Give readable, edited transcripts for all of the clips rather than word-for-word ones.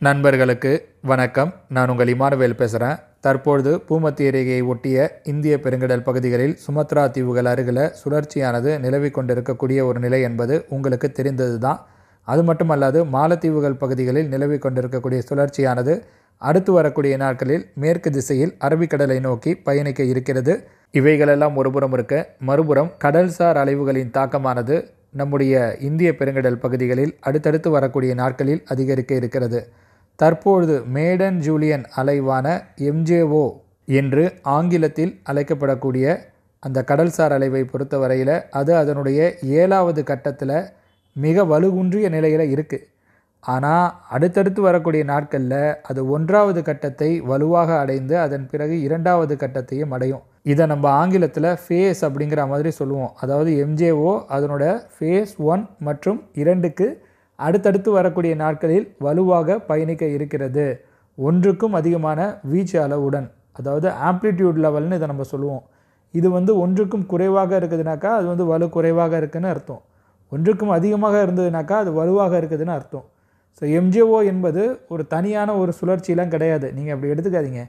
நண்பர்களுக்கு வணக்கம். நான் உங்கள் இமானுவேல் பேசுகிறேன். தற்பொழுது பூமத்திய ரேகையை ஒட்டிய இந்திய பெருங்கடல் பகுதிகளில் சுமத்ரா தீவுகள் அருகில் சுழற்சியானது நிலவி கொண்டிருக்கக்கூடிய ஒரு நிலை என்பது உங்களுக்கு தெரிந்தது தான். அது மட்டுமல்லாது மாலத்தீவுகள் பகுதிகளில் நிலவி கொண்டிருக்கக்கூடிய சுழற்சியானது அடுத்து வரக்கூடிய நாட்களில் மேற்கு திசையில் அரபிக்கடலை நோக்கி பயணிக்க இருக்கிறது. இவைகளெல்லாம் ஒருபுறம் இருக்க, மறுபுறம் கடல்சார் அலைவுகளின் தாக்கமானது நம்முடைய இந்திய பெருங்கடல் பகுதிகளில் அடுத்தடுத்து வரக்கூடிய நாட்களில் அதிகரிக்க இருக்கிறது. தற்பொழுது மேடன் ஜூலியன் அலைவான MJO என்று ஆங்கிலத்தில் அழைக்கப்படக்கூடிய அந்த கடல்சார் அலைவை பொறுத்தவரையில் அது அதனுடைய 7வது கட்டத்தில் மிக வலுகுன்றிய நிலையில் இருக்குது. ஆனால் அடுத்தடுத்து வரக்கூடிய நாட்களில் அது 1வது கட்டத்தை வலுவாக அடைந்து அதன் பிறகு 2வது கட்டத்தையும் அடையும். இதை நம்ம ஆங்கிலத்தில் ஃபேஸ் அப்படிங்கிற மாதிரி சொல்லுவோம். அதாவது MJO அதனோட ஃபேஸ் 1 மற்றும் 2க்கு அடுத்தடுத்து வரக்கூடிய நாட்களில் வலுவாக பயணிக்க இருக்கிறது. 1க்கும் அதிகமான வீச்சு அளவுடன், அதாவது ஆம்ப்ளிடியூட் லெவல்னு இதை நம்ம சொல்லுவோம். இது 1க்கும் குறைவாக இருக்குதுனாக்கா அது வலு குறைவாக இருக்குதுன்னு அர்த்தம். 1க்கும் அதிகமாக இருந்ததுனாக்கா அது வலுவாக இருக்குதுன்னு அர்த்தம். ஸோ MJO என்பது ஒரு தனியான ஒரு சுழற்சியெலாம் கிடையாது. நீங்கள் அப்படி எடுத்துக்காதீங்க.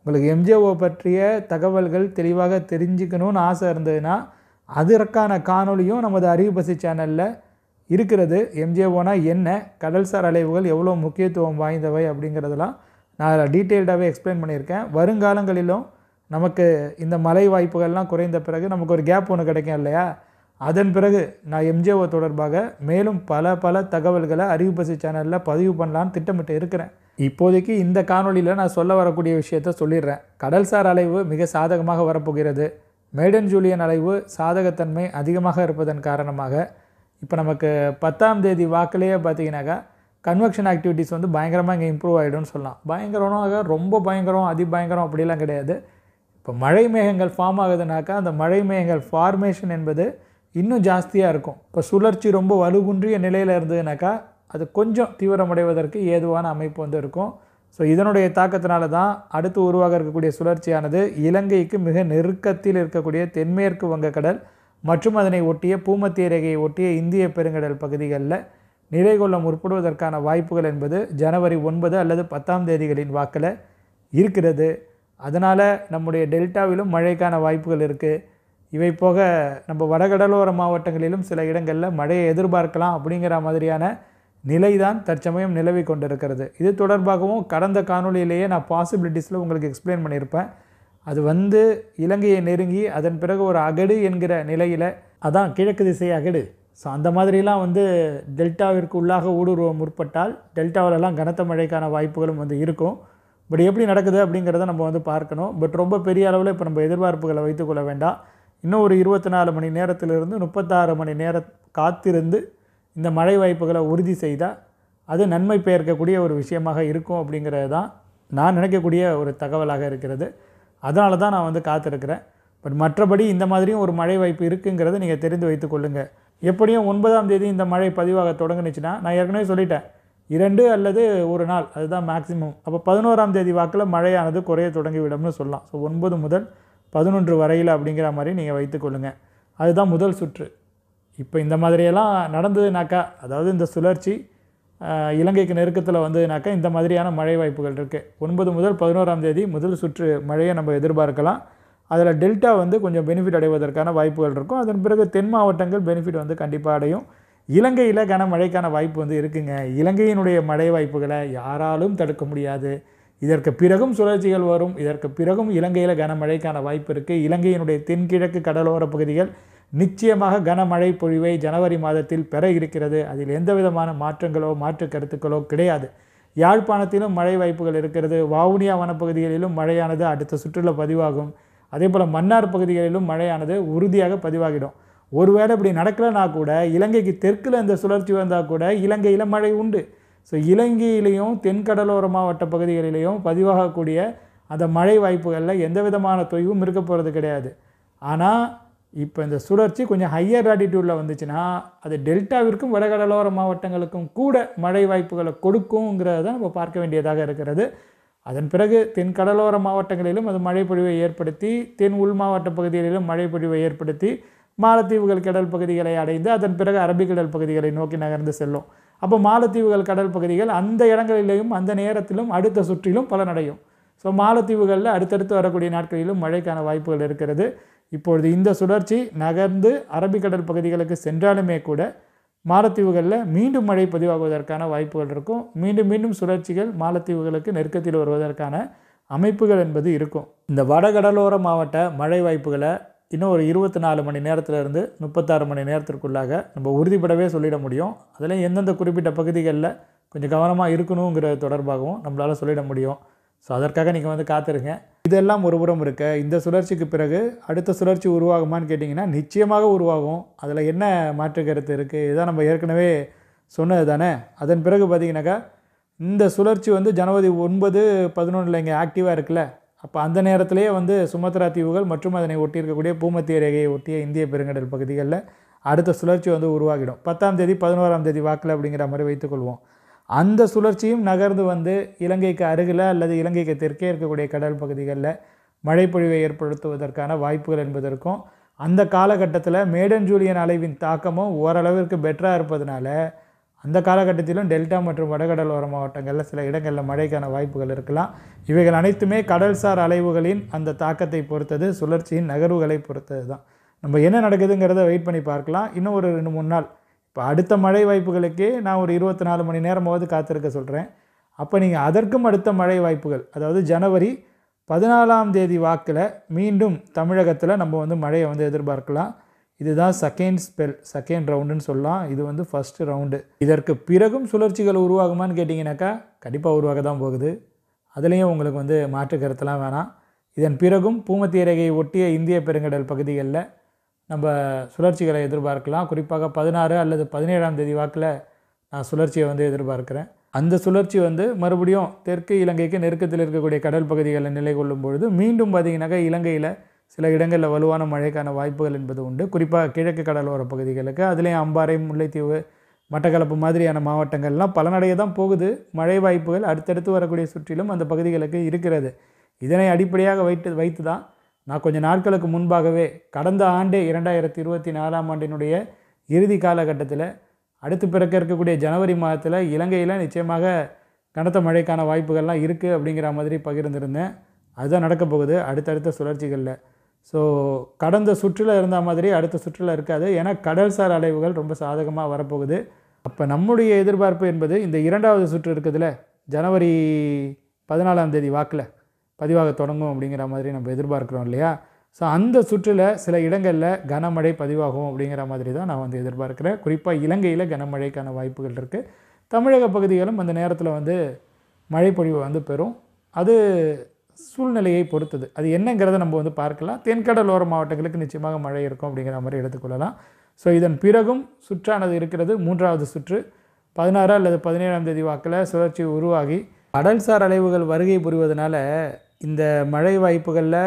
உங்களுக்கு MJO பற்றிய தகவல்கள் தெளிவாக தெரிஞ்சுக்கணும்னு ஆசை இருந்ததுன்னா அதற்கான காணொலியும் நமது அறிவுபசி சேனலில் இருக்கிறது. MJOனா என்ன, கடல்சார் அலைவுகள் எவ்வளோ முக்கியத்துவம் வாய்ந்தவை அப்படிங்கிறதெல்லாம் நான் டீட்டெயில்டாகவே எக்ஸ்பிளைன் பண்ணியிருக்கேன். வருங்காலங்களிலும் நமக்கு இந்த மழை வாய்ப்புகள்லாம் குறைந்த பிறகு நமக்கு ஒரு கேப் ஒன்று கிடைக்கும் இல்லையா, அதன் பிறகு நான் MJO தொடர்பாக மேலும் பல தகவல்களை அறிவுபசி சேனலில் பதிவு பண்ணலான்னு திட்டமிட்டு இருக்கிறேன். இப்போதைக்கு இந்த காணொலியில் நான் சொல்ல வரக்கூடிய விஷயத்தை சொல்லிடுறேன். கடல்சார் அலைவு மிக சாதகமாக வரப்போகிறது. மேடன் ஜூலியன் அலைவு சாதகத்தன்மை அதிகமாக இருப்பதன் காரணமாக இப்போ நமக்கு 10ஆம் தேதி வாக்கிலேயே பார்த்தீங்கன்னாக்கா கன்வெக்ஷன் ஆக்டிவிட்டீஸ் பயங்கரமாக இங்கே இம்ப்ரூவ் ஆகிடும்னு சொல்லலாம். பயங்கரமாக ரொம்ப பயங்கரம் அதிபயங்கரம் அப்படிலாம் கிடையாது. இப்போ மழை மேகங்கள் ஃபார்ம் ஆகுதுனாக்கா அந்த மழை மேகங்கள் ஃபார்மேஷன் என்பது இன்னும் ஜாஸ்தியாக இருக்கும். இப்போ சுழற்சி ரொம்ப வலுகுன்றிய நிலையில் இருந்ததுனாக்கா அது கொஞ்சம் தீவிரமடைவதற்கு ஏதுவான அமைப்பு இருக்கும். ஸோ இதனுடைய தாக்கத்தினால தான் அடுத்து உருவாக இருக்கக்கூடிய சுழற்சியானது இலங்கைக்கு மிக நெருக்கத்தில் இருக்கக்கூடிய தென்மேற்கு வங்கக்கடல் மற்றும் அதனை ஒட்டிய பூமத்திய ரேகையை ஒட்டிய இந்திய பெருங்கடல் பகுதிகளில் நிலை கொள்ள முற்படுவதற்கான வாய்ப்புகள் என்பது ஜனவரி 9 அல்லது 10ஆம் தேதிகளின் வாக்கில் இருக்கிறது. அதனால் நம்முடைய டெல்டாவிலும் மழைக்கான வாய்ப்புகள் இருக்குது. இவை போக நம்ம வடகடலோர மாவட்டங்களிலும் சில இடங்களில் மழையை எதிர்பார்க்கலாம் அப்படிங்கிற மாதிரியான நிலை தான் தற்சமயம் நிலவி கொண்டிருக்கிறது. இது தொடர்பாகவும் கடந்த காணொலியிலேயே நான் பாசிபிலிட்டிஸில் உங்களுக்கு எக்ஸ்பிளைன் பண்ணியிருப்பேன். அது இலங்கையை நெருங்கி அதன் பிறகு ஒரு அகடு என்கிற நிலையில், அதான் கிழக்கு திசை அகடு. ஸோ அந்த மாதிரிலாம் டெல்டாவிற்கு உள்ளாக ஊடுருவ முற்பட்டால் டெல்டாவிலலாம் கனத்த மழைக்கான வாய்ப்புகளும் இருக்கும். பட் எப்படி நடக்குது அப்படிங்கிறத நம்ம பார்க்கணும். பட் ரொம்ப பெரிய அளவில் இப்போ நம்ம எதிர்பார்ப்புகளை வைத்துக்கொள்ள வேண்டாம். இன்னும் ஒரு 24 மணி நேரத்திலிருந்து 36 மணி நேரம் காத்திருந்து இந்த மழை வாய்ப்புகளை உறுதி செய்தால் அது நன்மை பெயர்க்கக்கூடிய ஒரு விஷயமாக இருக்கும் அப்படிங்கிறது தான் நான் நினைக்கக்கூடிய ஒரு தகவலாக இருக்கிறது. அதனால தான் நான் காத்திருக்கிறேன். பட் மற்றபடி இந்த மாதிரியும் ஒரு மழை வாய்ப்பு இருக்குங்கிறத நீங்கள் தெரிந்து வைத்து கொள்ளுங்கள். எப்படியும் 9ஆம் தேதி இந்த மழை பதிவாக தொடங்குனுச்சுன்னா, நான் ஏற்கனவே சொல்லிட்டேன் 2 அல்லது ஒரு நாள் அதுதான் மேக்ஸிமம். அப்போ 11ஆம் தேதி வாக்கில் மழையானது குறைய தொடங்கிவிடும்னு சொல்லலாம். ஸோ 9 முதல் 11 வரையில் அப்படிங்கிற மாதிரி நீங்கள் வைத்துக்கொள்ளுங்கள். அதுதான் முதல் சுற்று. இப்போ இந்த மாதிரியெல்லாம் நடந்ததுனாக்கா, அதாவது இந்த சுழற்சி இலங்கைக்கு நெருக்கத்தில் வந்ததுனாக்கா இந்த மாதிரியான மழை வாய்ப்புகள் இருக்குது. 9 முதல் 11ஆம் தேதி முதல் சுற்று மழையை நம்ம எதிர்பார்க்கலாம். அதில் டெல்டா கொஞ்சம் பெனிஃபிட் அடைவதற்கான வாய்ப்புகள் இருக்கும். அதன் பிறகு தென் மாவட்டங்கள் பெனிஃபிட் கண்டிப்பாக அடையும். இலங்கையில் கனமழைக்கான வாய்ப்பு இருக்குங்க. இலங்கையினுடைய மழை வாய்ப்புகளை யாராலும் தடுக்க முடியாது. இதற்கு பிறகும் சுழற்சிகள் வரும். இதற்கு பிறகும் இலங்கையில் கனமழைக்கான வாய்ப்பு இருக்குது. இலங்கையினுடைய தென்கிழக்கு கடலோர பகுதிகள் நிச்சயமாக கனமழை பொழிவை ஜனவரி மாதத்தில் பெற இருக்கிறது. அதில் எந்த விதமான மாற்றங்களோ மாற்று கருத்துக்களோ கிடையாது. யாழ்ப்பாணத்திலும் மழை வாய்ப்புகள் இருக்கிறது. வவுனியா வனப்பகுதிகளிலும் மழையானது அடுத்த சுற்றில் பதிவாகும். அதே போல் மன்னார் பகுதிகளிலும் மழையானது உறுதியாக பதிவாகிடும். ஒருவேளை இப்படி நடக்கலைன்னா கூட இலங்கைக்கு தெற்கில் இந்த சுழற்சி வந்தால் கூட இலங்கையில் மழை உண்டு. ஸோ இலங்கையிலையும் தென்கடலோர மாவட்ட பகுதிகளிலையும் பதிவாகக்கூடிய அந்த மழை வாய்ப்புகளில் எந்த விதமான தொய்வும் இருக்க போகிறது கிடையாது. ஆனால் இப்போ இந்த சுழற்சி கொஞ்சம் ஹையர் ஆட்டிடியூடில் வந்துச்சுன்னா அது டெல்டாவிற்கும் வடகடலோர மாவட்டங்களுக்கும் கூட மழை வாய்ப்புகளை கொடுக்குங்கிறத நம்ம பார்க்க வேண்டியதாக இருக்கிறது. அதன் பிறகு தென்கடலோர மாவட்டங்களிலும் அது மழைப்பொழிவை ஏற்படுத்தி, தென் உள் மாவட்ட பகுதிகளிலும் மழைப்பொழிவை ஏற்படுத்தி மாலத்தீவுகள் கடல் பகுதிகளை அடைந்து அதன் பிறகு அரபிக்கடல் பகுதிகளை நோக்கி நகர்ந்து செல்லும். அப்போ மாலத்தீவுகள் கடல் பகுதிகள் அந்த இடங்களிலேயும் அந்த நேரத்திலும் அடுத்த சுற்றிலும் பலனடையும். ஸோ மாலத்தீவுகளில் அடுத்தடுத்து வரக்கூடிய நாட்களிலும் மழைக்கான வாய்ப்புகள் இருக்கிறது. இப்பொழுது இந்த சுழற்சி நகர்ந்து அரபிக்கடல் பகுதிகளுக்கு சென்றாலுமே கூட மாலத்தீவுகளில் மீண்டும் மழை பதிவாகுவதற்கான வாய்ப்புகள் இருக்கும். மீண்டும் மீண்டும் சுழற்சிகள் மாலத்தீவுகளுக்கு நெருக்கத்தில் வருவதற்கான அமைப்புகள் என்பது இருக்கும். இந்த வடகடலோர மாவட்ட மழை வாய்ப்புகளை இன்னும் ஒரு 24 மணி நேரத்திலிருந்து 36 மணி நேரத்திற்குள்ளாக நம்ம உறுதிப்படவே சொல்லிட முடியும். அதில் எந்தெந்த குறிப்பிட்ட பகுதிகளில் கொஞ்சம் கவனமாக இருக்கணுங்கிறது தொடர்பாகவும் நம்மளால் சொல்லிட முடியும். ஸோ அதற்காக நீங்கள் காத்திருங்க. இதெல்லாம் ஒரு புறம் இருக்க, இந்த சுழற்சிக்கு பிறகு அடுத்த சுழற்சி உருவாகுமான்னு கேட்டிங்கன்னா நிச்சயமாக உருவாகும். அதில் என்ன மாற்று கருத்து இருக்குது? இதுதான் நம்ம ஏற்கனவே சொன்னது தானே. அதன் பிறகு பார்த்திங்கனாக்கா இந்த சுழற்சி ஜனவரி 9, 11 இங்கே ஆக்டிவாக இருக்குல்ல. அப்போ அந்த நேரத்திலேயே சுமத்ரா தீவுகள் மற்றும் அதனை ஒட்டி இருக்கக்கூடிய பூமத்திய ரேகையை ஒட்டிய இந்திய பெருங்கடல் பகுதிகளில் அடுத்த சுழற்சி உருவாகிடும். 10ஆம் தேதி 11ஆம் தேதி வாக்கில் அப்படிங்கிற மாதிரி வைத்துக்கொள்வோம். அந்த சுழற்சியும் நகர்ந்து இலங்கைக்கு அருகில் அல்லது இலங்கைக்கு தெற்கே இருக்கக்கூடிய கடல் பகுதிகளில் மழைப்பொழிவை ஏற்படுத்துவதற்கான வாய்ப்புகள் என்பது இருக்கும். அந்த காலகட்டத்தில் மேடன் ஜூலியன் அலைவின் தாக்கமும் ஓரளவிற்கு பெட்டராக இருப்பதனால அந்த காலகட்டத்திலும் டெல்டா மற்றும் வடகடலோர மாவட்டங்களில் சில இடங்களில் மழைக்கான வாய்ப்புகள் இருக்கலாம். இவைகள் அனைத்துமே கடல்சார் அலைவுகளின் அந்த தாக்கத்தை பொறுத்தது, சுழற்சியின் நகர்வுகளை பொறுத்தது தான். நம்ம என்ன நடக்குதுங்கிறத வெயிட் பண்ணி பார்க்கலாம். இன்னும் ஒரு 2-3 நாள். இப்போ அடுத்த மழை வாய்ப்புகளுக்கே நான் ஒரு 24 மணி நேரமாவது காத்திருக்க சொல்கிறேன். அப்போ நீங்கள் அதற்கும் அடுத்த மழை வாய்ப்புகள், அதாவது ஜனவரி 14ஆம் தேதி வாக்கில் மீண்டும் தமிழகத்தில் நம்ம மழையை எதிர்பார்க்கலாம். இதுதான் செகண்ட் ஸ்பெல், செகண்ட் ரவுண்டுன்னு சொல்லலாம். இது ஃபஸ்ட்டு ரவுண்டு. இதற்கு பிறகும் சுழற்சிகள் உருவாகுமான்னு கேட்டிங்கனாக்கா கண்டிப்பாக உருவாக தான் போகுது. அதுலேயும் உங்களுக்கு மாற்று கருத்தெல்லாம் வேணாம். இதன் பிறகும் பூமத்திய ரேகையை ஒட்டிய இந்திய பெருங்கடல் பகுதிகளில் நம்ம சுழற்சிகளை எதிர்பார்க்கலாம். குறிப்பாக 16 அல்லது 17ஆம் தேதி வாக்கில் நான் சுழற்சியை எதிர்பார்க்குறேன். அந்த சுழற்சி மறுபடியும் தெற்கு இலங்கைக்கு நெருக்கத்தில் இருக்கக்கூடிய கடல் பகுதிகளில் நிலை கொள்ளும் பொழுது மீண்டும் பார்த்திங்கனாக்கா இலங்கையில் சில இடங்களில் வலுவான மழைக்கான வாய்ப்புகள் என்பது உண்டு. குறிப்பாக கிழக்கு கடலோர பகுதிகளுக்கு, அதுலேயும் அம்பாறை, முல்லைத்தீவு, மட்டக்களப்பு மாதிரியான மாவட்டங்கள்லாம் பலனடைய தான் போகுது. மழை வாய்ப்புகள் அடுத்தடுத்து வரக்கூடிய சுற்றிலும் அந்த பகுதிகளுக்கு இருக்கிறது. இதனை அடிப்படையாக வைத்து தான் நான் கொஞ்சம் நாட்களுக்கு முன்பாகவே கடந்த ஆண்டே 2024ஆம் ஆண்டினுடைய இறுதி காலகட்டத்தில் அடுத்து பிறக்க இருக்கக்கூடிய ஜனவரி மாதத்தில் இலங்கையில் நிச்சயமாக கனத்த மழைக்கான வாய்ப்புகள்லாம் இருக்குது அப்படிங்கிற மாதிரி பகிர்ந்திருந்தேன். அதுதான் நடக்க போகுது அடுத்தடுத்த சுழற்சிகளில். ஸோ கடந்த சுற்றில் இருந்த மாதிரி அடுத்த சுற்றில் இருக்காது. ஏன்னா கடல்சார் அலைவுகள் ரொம்ப சாதகமாக வரப்போகுது. அப்போ நம்முடைய எதிர்பார்ப்பு என்பது இந்த 2வது சுற்று இருக்குதுல்ல, ஜனவரி 14ஆம் தேதி வாக்கில் பதிவாக தொடங்கும் அப்படிங்கிற மாதிரி நம்ம எதிர்பார்க்குறோம் இல்லையா. ஸோ அந்த சுற்றில் சில இடங்களில் கனமழை பதிவாகும் அப்படிங்கிற மாதிரி தான் நான் எதிர்பார்க்குறேன். குறிப்பாக இலங்கையில் கனமழைக்கான வாய்ப்புகள் இருக்குது. தமிழக பகுதிகளும் அந்த நேரத்தில் மழைப்பொழிவு பெறும். அது சூழ்நிலையை பொறுத்தது. அது என்னங்கிறத நம்ம பார்க்கலாம். தென்கடலோர மாவட்டங்களுக்கு நிச்சயமாக மழை இருக்கும் அப்படிங்கிற மாதிரி எடுத்துக்கொள்ளலாம். ஸோ இதன் பிறகும் சுற்றானது இருக்கிறது. 3வது சுற்று 16 அல்லது 17ஆம் தேதி வாக்கில் சுழற்சி உருவாகி கடல்சார் அலைவுகள் வருகை புரிவதனால இந்த மழை வாய்ப்புகளில்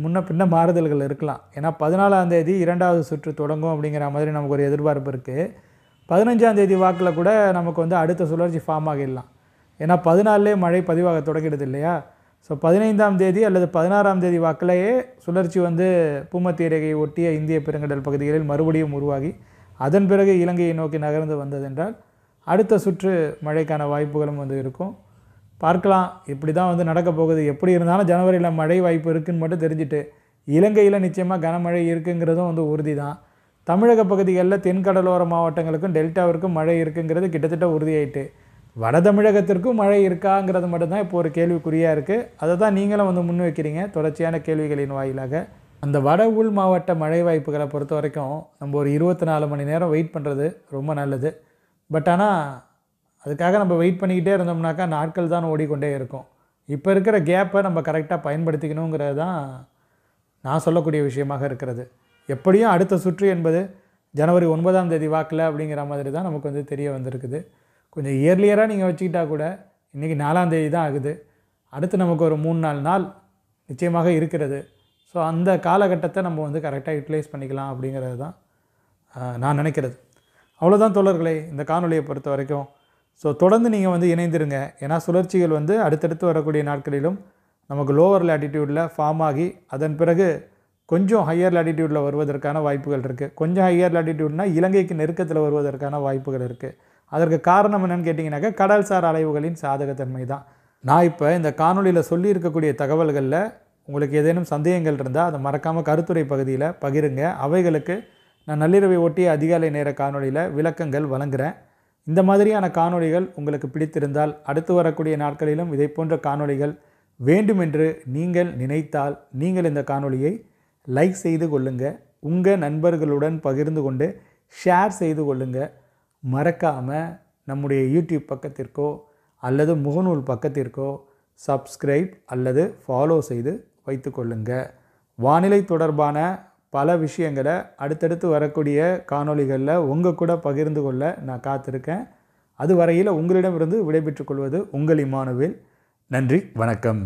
முன்ன பின்ன மாறுதல்கள் இருக்கலாம். ஏன்னா 14ஆம் தேதி 2வது சுற்று தொடங்கும் அப்படிங்கிற மாதிரி நமக்கு ஒரு எதிர்பார்ப்பு இருக்குது. 15ஆம் தேதி வாக்கில் கூட நமக்கு அடுத்த சுழற்சி ஃபார்ம் ஆகிடலாம். ஏன்னா 14லே மழை பதிவாக தொடங்கிடுது இல்லையா. ஸோ 15ஆம் தேதி அல்லது 16ஆம் தேதி வாக்கிலேயே சுழற்சி பூமத்திய ரேகையை ஒட்டிய இந்திய பெருங்கடல் பகுதிகளில் மறுபடியும் உருவாகி அதன் பிறகு இலங்கையை நோக்கி நகர்ந்து வந்ததென்றால் அடுத்த சுற்று மழைக்கான வாய்ப்புகளும் இருக்கும். பார்க்கலாம். இப்படி தான் நடக்க போகுது. எப்படி இருந்தாலும் ஜனவரியில் மழை வாய்ப்பு இருக்குதுன்னு மட்டும் தெரிஞ்சுட்டு இலங்கையில் நிச்சயமாக கனமழை இருக்குங்கிறதும் உறுதி தான். தமிழக பகுதிகளில் தென்கடலோர மாவட்டங்களுக்கும் டெல்டாவிற்கும் மழை இருக்குங்கிறது கிட்டத்தட்ட உறுதியாயிட்டு, வட தமிழகத்திற்கும் மழை இருக்காங்கிறது மட்டும்தான் இப்போ ஒரு கேள்விக்குறியாக இருக்குது. அதை தான் நீங்களும் முன் வைக்கிறீங்க தொடர்ச்சியான கேள்விகளின் வாயிலாக. அந்த வட உள் மாவட்ட மழை வாய்ப்புகளை பொறுத்த வரைக்கும் நம்ம ஒரு 24 மணி நேரம் வெயிட் பண்ணுறது ரொம்ப நல்லது. பட் ஆனால் அதுக்காக நம்ம வெயிட் பண்ணிக்கிட்டே இருந்தோம்னாக்கா நாட்கள் தான் ஓடிக்கொண்டே இருக்கும். இப்போ இருக்கிற கேப்பை நம்ம கரெக்டாக பயன்படுத்திக்கணுங்கிறது தான் நான் சொல்லக்கூடிய விஷயமாக இருக்கிறது. எப்படியும் அடுத்த சுற்று என்பது ஜனவரி 9ஆம் தேதி வாக்கில் அப்படிங்கிற மாதிரி தான் நமக்கு தெரிய வந்திருக்குது. கொஞ்சம் இயர்லியராக நீங்கள் வச்சுக்கிட்டா கூட இன்றைக்கி 4ஆம் தேதி தான் ஆகுது. அடுத்து நமக்கு ஒரு 3-4 நாள் நிச்சயமாக இருக்கிறது. ஸோ அந்த காலகட்டத்தை நம்ம கரெக்டாக யூட்டிலைஸ் பண்ணிக்கலாம் அப்படிங்கிறது தான் நான் நினைக்கிறது. அவ்வளோதான் தோழர்களே இந்த காணொலியை பொறுத்த வரைக்கும். ஸோ தொடர்ந்து நீங்கள் இணைந்திருங்க. ஏன்னா சுழற்சிகள் அடுத்தடுத்து வரக்கூடிய நாட்களிலும் நமக்கு லோவர் லேட்டிடியூடில் ஃபார்ம் ஆகி அதன் பிறகு கொஞ்சம் ஹையர் லேட்டிடியூடில் வருவதற்கான வாய்ப்புகள் இருக்குது. கொஞ்சம் ஹையர் லேட்டிடியூட்னால் இலங்கைக்கு நெருக்கத்தில் வருவதற்கான வாய்ப்புகள் இருக்குது. அதற்கு காரணம் என்னென்னு கேட்டிங்கனாக்கா கடல்சார் அலைவுகளின் சாதகத்தன்மை தான். நான் இப்போ இந்த காணொலியில் சொல்லியிருக்கக்கூடிய தகவல்களில் உங்களுக்கு ஏதேனும் சந்தேகங்கள் இருந்தால் அதை மறக்காமல் கருத்துரை பகுதியில் பகிருங்க. அவைகளுக்கு நான் நள்ளிரவை ஒட்டிய அதிகாலை நேர காணொலியில் விளக்கங்கள் வழங்குகிறேன். இந்த மாதிரியான காணொளிகள் உங்களுக்கு பிடித்திருந்தால் அடுத்து வரக்கூடிய நாட்களிலும் இதை போன்ற காணொளிகள் வேண்டுமென்று நீங்கள் நினைத்தால் நீங்கள் இந்த காணொளியை லைக் செய்து கொள்ளுங்கள், உங்கள் நண்பர்களுடன் பகிர்ந்து கொண்டு ஷேர் செய்து கொள்ளுங்கள். மறக்காமல் நம்முடைய யூடியூப் பக்கத்திற்கோ அல்லது முகநூல் பக்கத்திற்கோ சப்ஸ்கிரைப் அல்லது ஃபாலோ செய்து வைத்து கொள்ளுங்கள். வானிலை தொடர்பான பல விஷயங்களை அடுத்தடுத்து வரக்கூடிய காணொளிகளில் உங்கள் கூட பகிர்ந்து கொள்ள நான் காத்திருக்கேன். அது வரையில் உங்களிடமிருந்து விடைபெற்றுக் கொள்வது உங்கள் இமானுவேல். நன்றி, வணக்கம்.